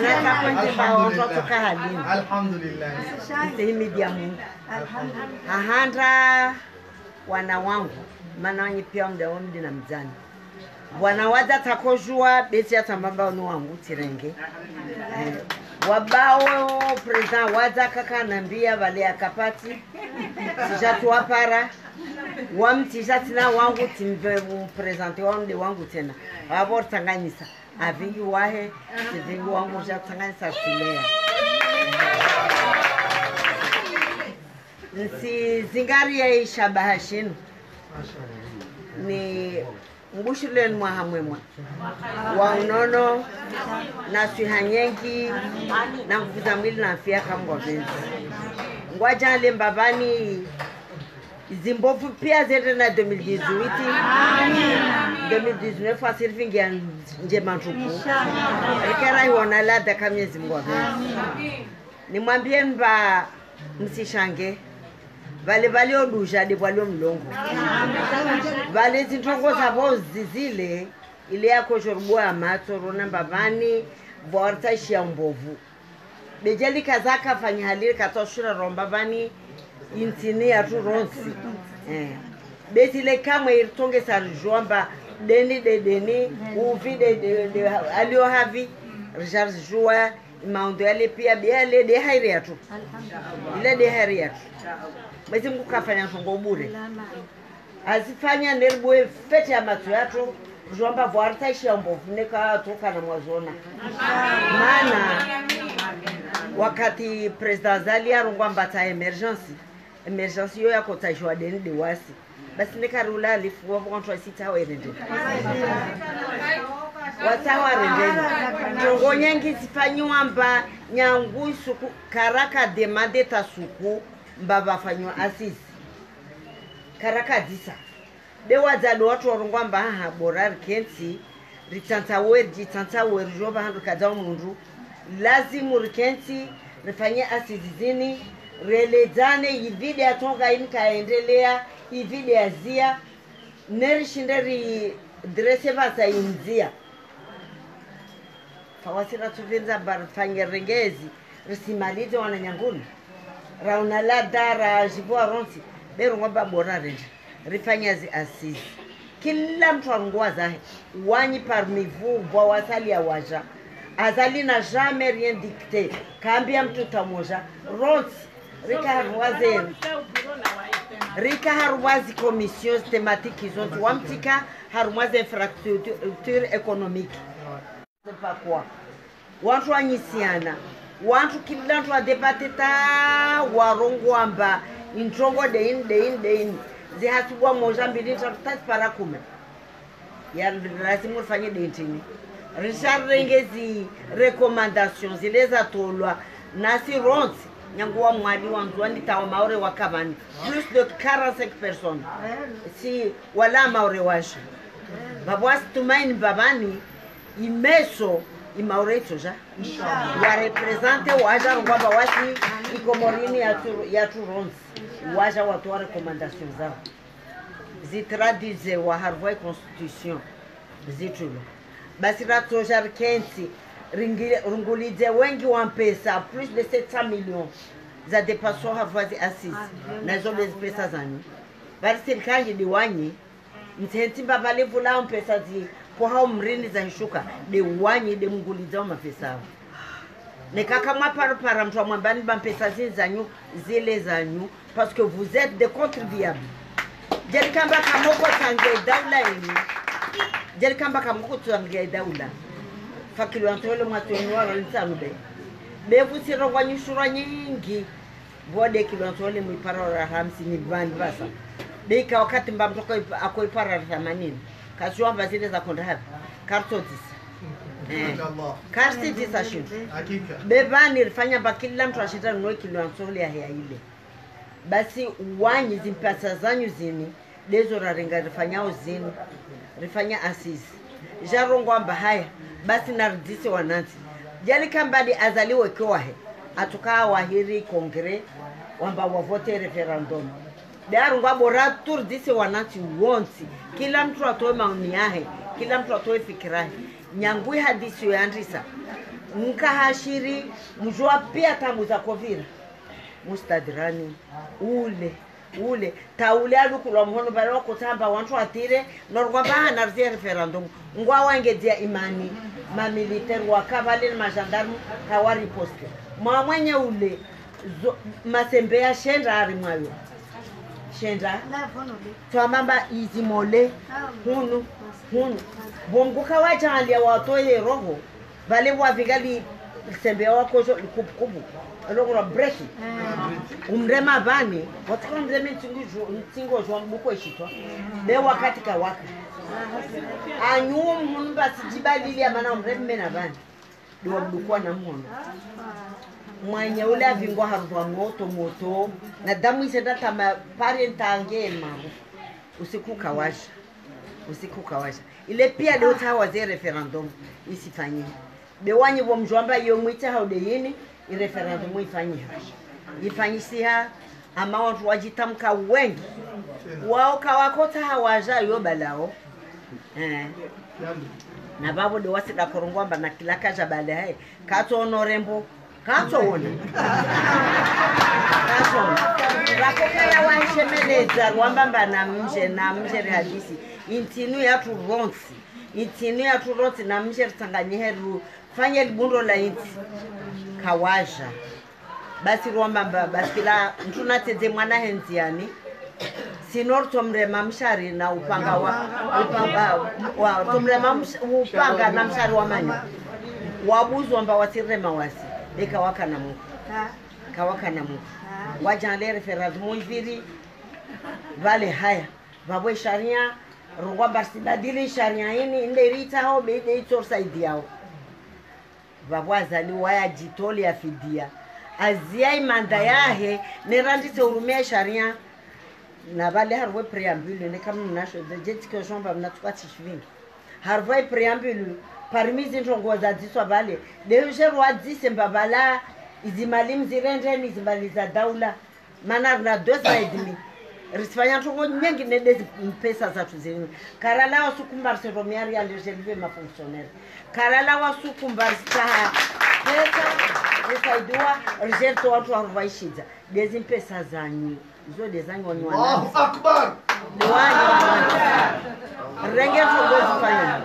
Manaka kwenye baoto toka halini. Alhamdulillah. Sehimi ya Mungu. Ahanda wana wangu. Mana wanyi pia mdi na mzani. Wana wada takojua beti ya tambamba unu wangu tirenge. Wabao president wada kaka nambia vale ya kapati. Sijatu wapara. Wamtisha tina wangu timbe presente wangu tena. Wabor tanganyisa. Avingi wahe, sivingi wangu tanganyisa filea. Nsi zingari ya ishabaha shinu. Ni mbushuleni mwahamwemwa. Wa unono, na suihanyengi, na nguvuza mwili na afia kama venzi. Ngwajale mbabani Zimbofu pia zete na 2018. 2019 asirifingi ya nje manchuku. Rikera hiwana lada kamye zimbwabe. Nimwambie mba msishange. Vale oduja de wale mlongo. Vale zintongo zabo zizile. Ile ya koshorubua amato rona mbabani. Vorta ishia mbovu. Bejeli kazaka fanyi haliri katoshura rombabani. Intini ya tu ronsi. Besi le kama iritonge sarjomba deni uvi de alio havi Richard Joa maundo yale pia biale de hairi ya tu. Ile de hairi ya tu. Besi mkukafanya songo bure. Azifanya nerboe fete ya matu ya tu. Jomba vuarta ishi ya mbovu neka toka na mwazona. Mana wakati President Zali arungwa mbata emergency yo ya kota jwa deni de wasi basi nekarula alifu wapo sita werende watawa rendeni tongo nyengi sifanywa mba nyangu suku karaka demande tasuku mba bafanywa asisi karaka disa de wazalo watu warungwa mba ha borar kenti ritanta wer joba handu kadao mundu lazimu rikenti rifanye asisi zini relezane ivide ya tonga inkaendelea ivide ya zia nerishinderi drese vasa inzia fawasira tuvinza barfanye rengezi risimalize wananyanguni rauna ladara jibua ronsi beru ngomba bora renja rifanya zi asisi kila mtu arungua zahe wanyi parmi vous bwa wasali ya waja azali na jamais rien dicté kambia mtu tamoja ronsi Rika harwazi commissions thématiques ils ont wamtika harwazi infrastructure économique. C'est pas quoi. Wantu anyisiana. Wantu kila mtu adebate warongwamba introngo de in. Zihatubwa moja mbili tatu para kume. Ya lazima ufanye de intini. Richard Rengezi recommandations zileza tolwa nasi ronsi Nyangua mwali wa mzuani tawa maore wakabani. Plus de 45 personnes. Si wala maore washa. Babwasi tumaini babani imeso imaore toja. Ya represente waja rungwamba wasi ikomorini ya turonsi. Waja watu wa rekomandasyon zao. Zitraduze wa harvoi constitution. Zitulo. Basira toja rikenti. Rungulidze wengi wampesa plus de 700 millions za depassons harvazi assise na zobe pesa zanyu bali serikali diwanyi mtentimba vale vula mpesa zi kwa hao mrini za hishuka de wanyi de mungulidza mapesa nekaka mwaparapara mtu mwambani ba mpesa zanyu zile zanyu parce que vous êtes des contribuables jelikamba kamoko tange daula yenu jelikamba kamoko tange daula fakilo antole mwatoni wala ntambe bevu sirongwa nyushura nyingi bode kilo antole mwipara 50 bandi basa beka wakati mba mtoko akoipara 80 kashuamba zile za konda hapi kartotis karti tisashin hakika bebani rifanya bakila mtu ashita nwe kilo antole ya ile basi uwanyi zimpasa zanyu zini dezo raringa rifanyao zini rifanya asisi jarongwa mbahaya basi naridise wananti jali kambadi azaliwe kwahe atukaa wahiri kongre wamba wavote referendum darungwa bora turdise wananti wonsi kila mtu atoe maoni yake kila mtu atoe fikira nyangui hadisi yandisa mkahashiri mjua pia tamu za kovira mustadrani ule taule alukulwa mhono bale wakutamba wantu atire norwamba hanarzi referendum ngwa wangedzia imani mamilitaire wakavale na gendarme hawari poste mwenye ule masembe ya shenda ari mwayo shenda twamamba izimole hunu bongo kawacha alia watoye roho bale wavigali sembe wako kubukubu alokura breki umrema bani watakwa mreme ntingo jwa mbuko ishitwa be wakati kawaka anyum mumba sijibalili amana umreme na bani ndo mdukwa na mhono mwenye ule avingwa harudwa moto na damu isenda kama parent angema usiku kawasha ile pia leo tawa ze referendum isifanyike bewanyi bo mjomba yo mwita haude yini i referendum ifanyisiha ama watu wajitamka wengi wao kawakota hawaja yo balao na babo de wasida korongwamba na kilaka ja bale kato honorembo kato rakoka ya wanshemeleza rwamba na mje rehadisi intinu ya tu ronsi na mje tsanganyeheru fanye libundo la inti kawaja basi rwamba basi la ntuna tete mwana henziani sinor tomrema mshari na upanga wa tomrema upanga na mshari wa manya wabuzu amba watirema wasi beka wakana mu wajale referendum iviri vale haya babwe sharia rungwa basi badili sharia ini nderita ho bede itorsaidi yao babwaza ni waya jitoli ya fidia azia imanda yahe nerandise urumia sharia na vale harwe preambule ne kama mnasho jetike shomba mnatukwati shivingi harwe preambule parmi zintongo za diswa vale deje rwa disemba bala izimali mzirendeni izimali za daula mana na 2.5 risifanya ntongo nyingi nende pesa za tuzini karala wasukumbar se romiari ya lejelve ma fonctionnaire karala wasukumbar staha pesa esaidua rejerto watu waruvaishiza dezi pesa zanyu zo dezanyu wani wana Allahu Akbar renge tongo zifanya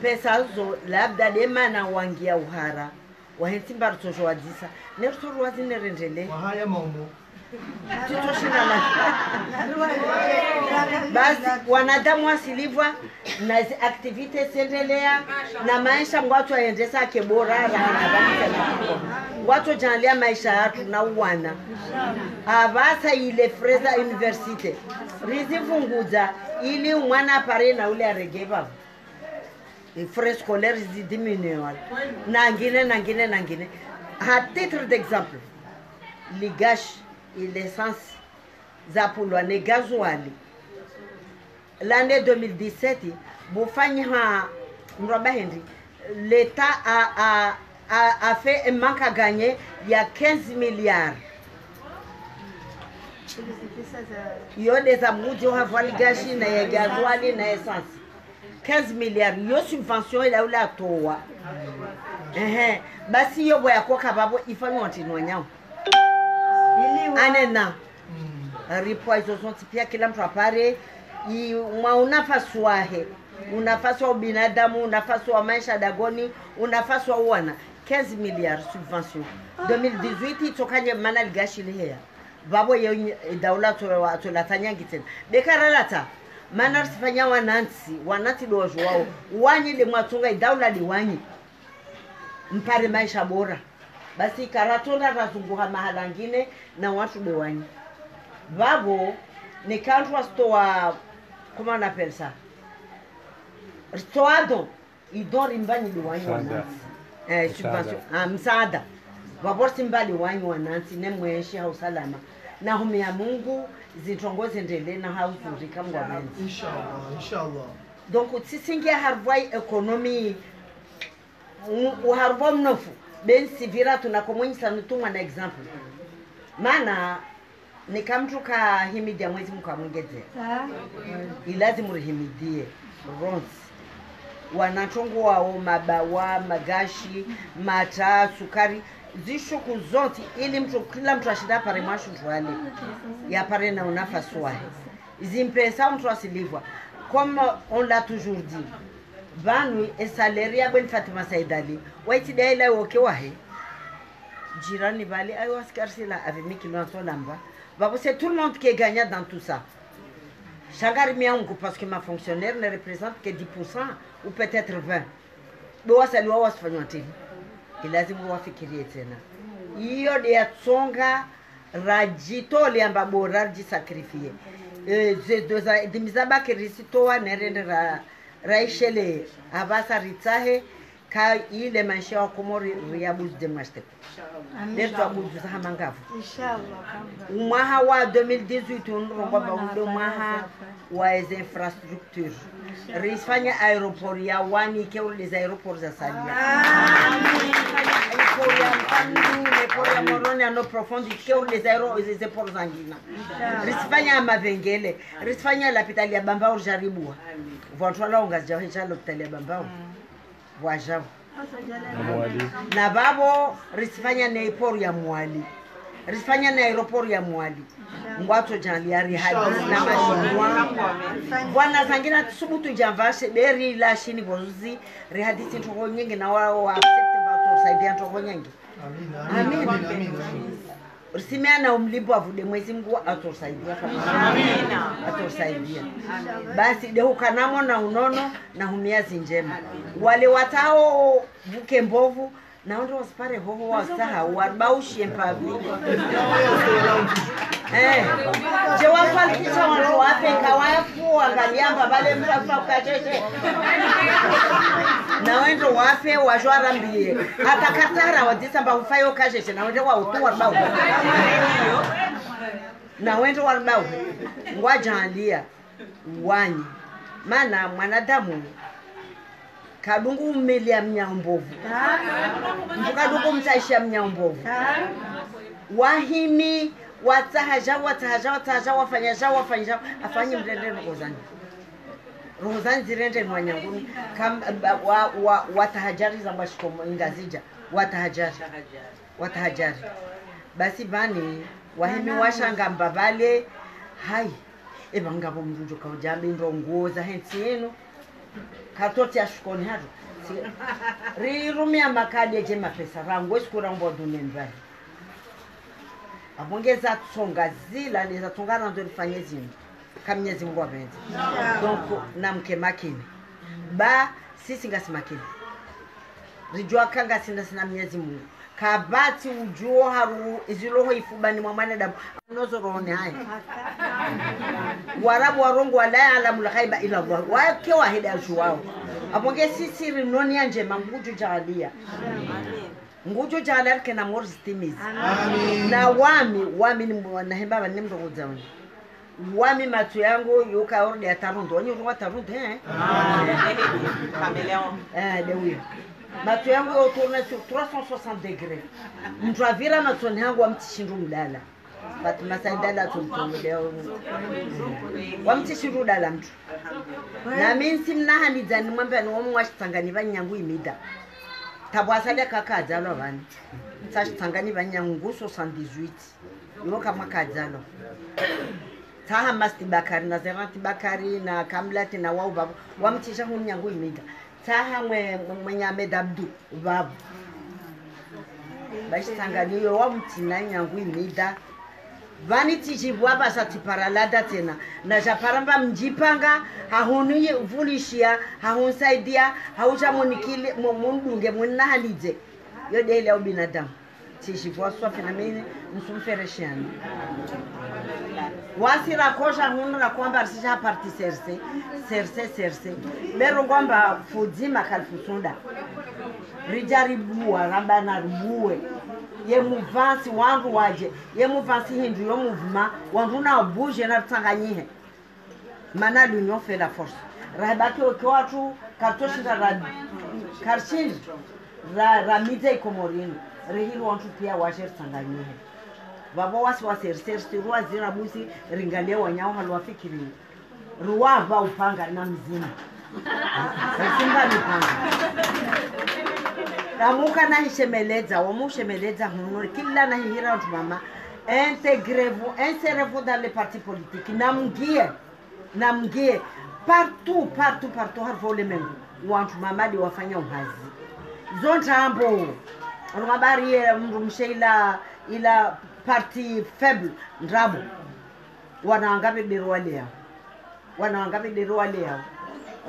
pesa zo labda dema na wangia uhara wahensi mbarto joadisa nerto wazine rendele wahaya maumo tutoshina na basi wanadamu wasilivwa na activities endelea na maisha watu waendesa kebora watu janlia maisha yatu na uwana abasa ile Freza University rizifunguza ili mwana pare na ule aregeva frais scolaires diminuent nangine à titre d'exemple les gâches et l'essence za pulwa ne gasoil l'année 2017 bufanya mroba Henry l'État a fait un manque à gagner il y a 15 milliards yo des amuji wa vali gashi na ya gasoil na essence 15 milliards yo subvention ila ula toa basi yo boya kwa kababo ifanywa ntinwa nyao anena ripoizo zonti pia kila mtu apare unafaswahe unafaswa binadamu unafaswa maisha dagoni unafaswa uwana 15 milliards subvention 2018 itokanye manal gashi leya babo yo daula tolatanya ngitena bekaralata manar sifanya wananti dojo wao wanyi le mwatunga daula liwanyi mpare maisha bora basi karatonda razunguha mahala ngine na watu dewanyi babo ni kantu stoa comment on appelle ça stoado idori mbani liwanyi wananti subvention msaada babo simbali wanyi wananti nemweshi hausalama na hume ya Mungu zitongoze ndele na hauzuri kama ngwamenzi inshallah donc sisingia harvai economy uharvo mnofu ben sivira tunakomonyisa nutuma na example maana ni kamtu ka himidia mwezi mkamwengeze ilazimu rihimidie ronsi wanachongo wao mabawa, magashi, mata, sukari, zishuku zote ili kila mtu ashida pare mashu tuwale ya pare na unafasu wahe. Zimpesa mtu asilivwa. Comme on l'a toujours dit, Banu et salaire ben Fatima Saidali, waiti daila woke wahe. Jirani bali ayo askarsi la avec mi kilo son lamba. C'est tout le monde qui est gagnant dans tout ça. Chagari miangu parce que ma fonctionnaire ne représente que 10% ou peut-être 20. Doa salwa wasfanyoti. Ilazimu wafikirie tena. Hiyo de yatsonga rajito liamba bora jisakrifie. Dimizaba kirisitoa nerende raishele abasa ritahe ka ile maisha komori riabuz de maste. Leto abuzu hamangavu. Inshallah. Mwaha wa 2018 unrongo ba undo mwaha wa infrastructure. Risfanya aeroport ya wani ke les aéroports za Salia. Aeroport ya Moroni ano profondi ke les aéroports zangina. Risfanya mavengele, risfanya l'hôpital ya Bambao jaribua. Vantwala ungaja hicha l'hôpital ya Bambao. Wajao. Na babo risifanya na aeroport ya Mwali. Risifanya na aeroport ya Mwali. Ngwato janliari hadisi na mashindwa. Bwana zangina subutu janvashe beri la shini bozuzi ri hadisi ntoko nyingi na wao wa September tusaidia ntoko nyingi. Amin. Usimana umlibu avude mwezi Mungu atusaidia kabisa. Amina. Atusaidia. Basi dehu kanamo na unono na humiazi njema. Wale watao buke mbovu na ndo wasipare hoho wasaha warbaushi empavi. Je wafalkisha watu wape kawafu angaliamba bale mrafa ukacheshe. Na wendo wafe wajwara mbie. Hata katara wadisamba ufayo kacheshe na wendo wa utu warbau. Na wendo warbau. Ngwajanlia wanyi. Mana mwanadamu kadungu mmeli ya mnyambovu. Kadungu mtaisha mnyambovu. Wahimi watahaja wafanya afanye mrende rozani zirende mwanyanguni kam watahajari za mashiko ingazija watahajari basi bani wahimi washanga mbabale hai ebangabo mrujo ka ujambe ndongoza hensi yenu katoti ashukoni hado rirumia makadi eje mapesa rangu esikura mbo dunenvani abongeza tsonga zila leza tongana ndo lifanye zindu kamnyezi Mungu apenzi. Donc na mke makini ba sisi ngasi makini rijua kanga sina mnyezi Mungu kabati ujuo haru iziloho ifubani mwa mwanadamu nozo rohoni haya warabu warongo wala alamul ghaiba ila Allah wake wahida juwao abonge sisi rinoni anje manguju jalia ngujo jalar ke na morzi timizi na wami ni nahemba bani mdogo zaoni wami matu yangu yuka ordi ya tarundo wanyi urunga tarundo Caméléon de oui matu yangu yo tourne sur 360 degrés mtravira matu yangu wamtishindu mdala Fatima Saidala tumtomleo wamtishindu dala mtu na minsi mnaha nizani mwambe anuomu washitangani banyangu imida tabwasale kakadzalo vani tsangani vanyangu 78 yoka makadzalo taha masti bakari na zerati bakari na kamlati na wao babu wamtisha hunyangu imida taha mwenyame dabdu babu bashitangani yo wamtina nyangu imida vani tijibwa basa tiparalada tena na japaramba mjipanga hahuni vulishia hahunsaidia hauja monikile mundunge munahalize yo dele au binadamu tijibwa swafi na mimi msumfereshiana wasira kosha hunra kwamba risha parti serse bero kwamba fudima kalfusunda rijaribuwa rambana rubuwe ye muvansi wangu waje ye muvansi hindu yo mouvement wangu na bouge na tsanganyihe mana l'union fait la force rabaki okwatu kartoshi ra karshin ra mite komorini rehilo wantu pia waje tsanganyihe babo wasi ruwa zira busi ringale wanyao halwafikiri ruwa ba upanga na mzima Simba mipanga. Ramuka na hishemeleza, wamushemeleza huno kila na hihira watu mama. Intégrez-vous, insérez-vous dans les partis politiques. Namgie. Partout harvo le mengu. Wantu mamadi wafanya uhazi. Zontambo. Rumabari mrumsheila ila parti faible ndrabo. Wanaangabe deruale yao.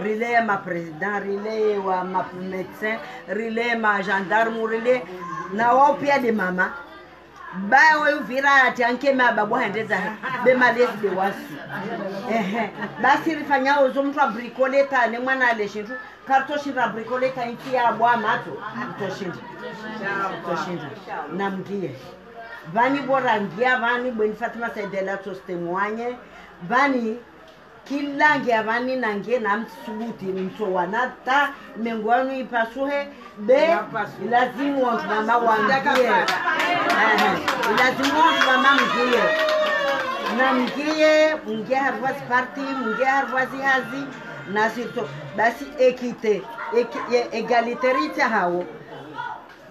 Relais ma président, relais wa ma médecin, relais ma gendarme, relais na wao pia de mama. Ba wewe vira ati anke mababu handeza be malezi de wasi. Basi rifanya uzo mtu abricoleta ne mwana aleshindu karto shira bricoleta inti ya bwa mato toshinda namgie vani bora ngia vani bweni Fatima Saidela tostemwanye vani kila ngia vani nangie na msubuti mto wanata mengwanu ipasuhe be lazimu wantu mama wangie lazimu wantu mama mgie na mgie harwazi party mgie harwazi hazi nasito basi ekite egalitarite hao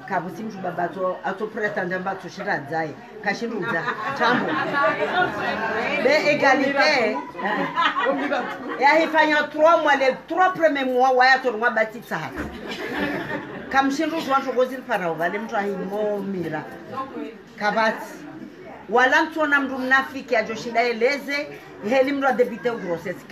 kabusi mtu babato ato pretende mbato shiradzaye kashiruza tambo be egalite ya hifanya 3 mois les 3 premiers mois waya to ngwa batitsa ha kamshindu zwanto gozil para vale mtu ahimo mira kabati wala mtona mndu mnafiki ajoshinda eleze heli mndu adebite grossesse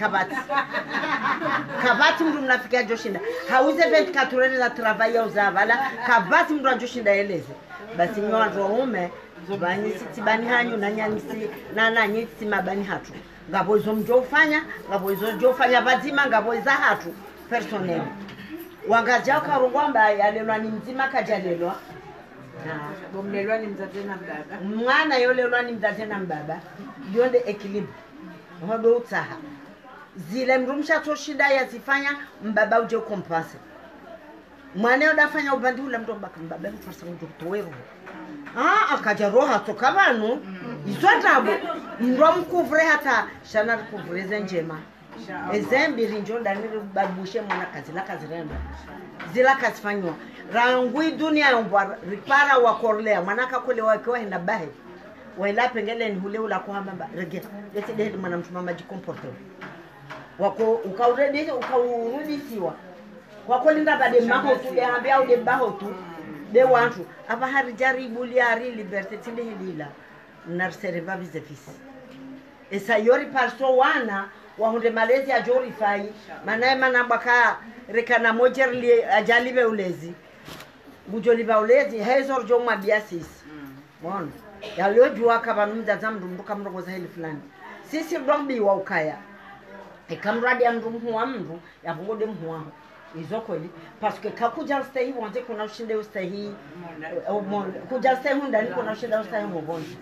kabati mndu mnafiki ajoshinda hauze 24 heures za travail au zavala kabati mndu ajoshinda eleze basi nyo ndo ume bani sitibani hanyu na nyanyisi na nanyi simabani hatu ngabo izo mjofanya bazima ngabo za hatu personnel wangajao karungwamba yalelwa ni mzima kajalelwa bomlelwa ni mzazi na mbaba mwana yolelwa ni mzazi na mbaba yonde equilibre hodo utaha zile mrumsha toshinda yazifanya mbaba uje kompense mwana yodafanya ubandi ule mtu mbaka mbaba mfarsa uje kutoweru akaja roha toka banu izwatabo ndo mkuvre hata shana kuvreze njema ezembi rinjo daniri babushe mwana kazi renda zila kasifanywa rangui dunia yombwa ripara wa korlea manaka kule wakiwa henda bahe waila pengele ni hule ula kuhamba rege yeti dehe mwana mtu mama jikomporte wako ukaurudisiwa wako linda bade maho tu ya hambia au de baho tu de wantu apa hari jaribu liari liberté tinde hilila narsereva vizefisi esa yori parso wana wahunde malezi ya jori fai manae manabaka rekana mojerli ajalibe ulezi bujoliba ulezi hezor joma biasis bon yaliyojua kama mzaza mnduka mrogoza hili fulani sisi rombi wa ukaya ekamradi ya mndu wa mndu yavungode mhuwa izo kweli parce que kakuja stay wonte kuna ushinde ustahi kuja stay hunda ni kuna ushinde ustahi mbonzi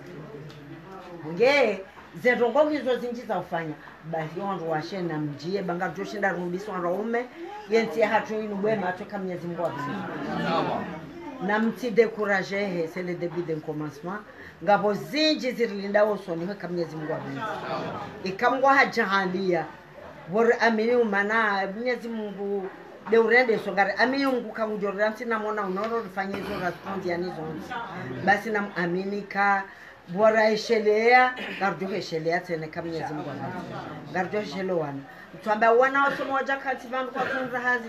nge zerongo hizo zinjiza ufanya basi wandu washena mjie banga joshinda rubiso raume yenti hatu inu bwema atoka Mwenyezi Mungu na mti décourager c'est le début d'un commencement ngabo zinji zirilinda usoni kwa Mwenyezi Mungu ikamwa hajahalia bora amini umana Mwenyezi Mungu de urende songari amini Mungu kangujoranti na mona unoro rifanye hizo response ya nizo basi na amini ka bora eshelea garjo eshelea tena kama Mwenyezi Mungu garjo eshelowana tuamba wana wasomo waja kati vandu kwa kunza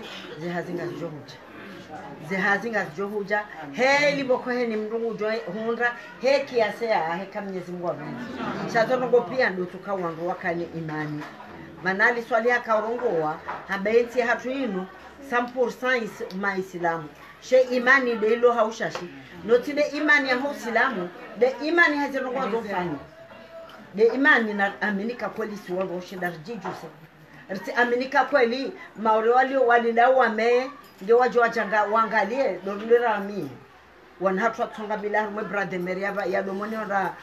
zihazinga zijohuja heli boko heni mndungu joe hundra heki yasea heka Mwenyezi Mungu shatono gopia ndo tukawangu wakani imani manali swali akarongoa habenti hatu inu 100% maislamu she imani de ilo haushashi notide imani ya hausilamu de imani hazirongoa zofani de imani na aminika kweli si wangu ushinda rijijuse riti aminika kweli maure walida wame ndio waje wachanga wangalie ndo lera mimi wanatwa tsonga bila mwe brother Maria ya domoni ora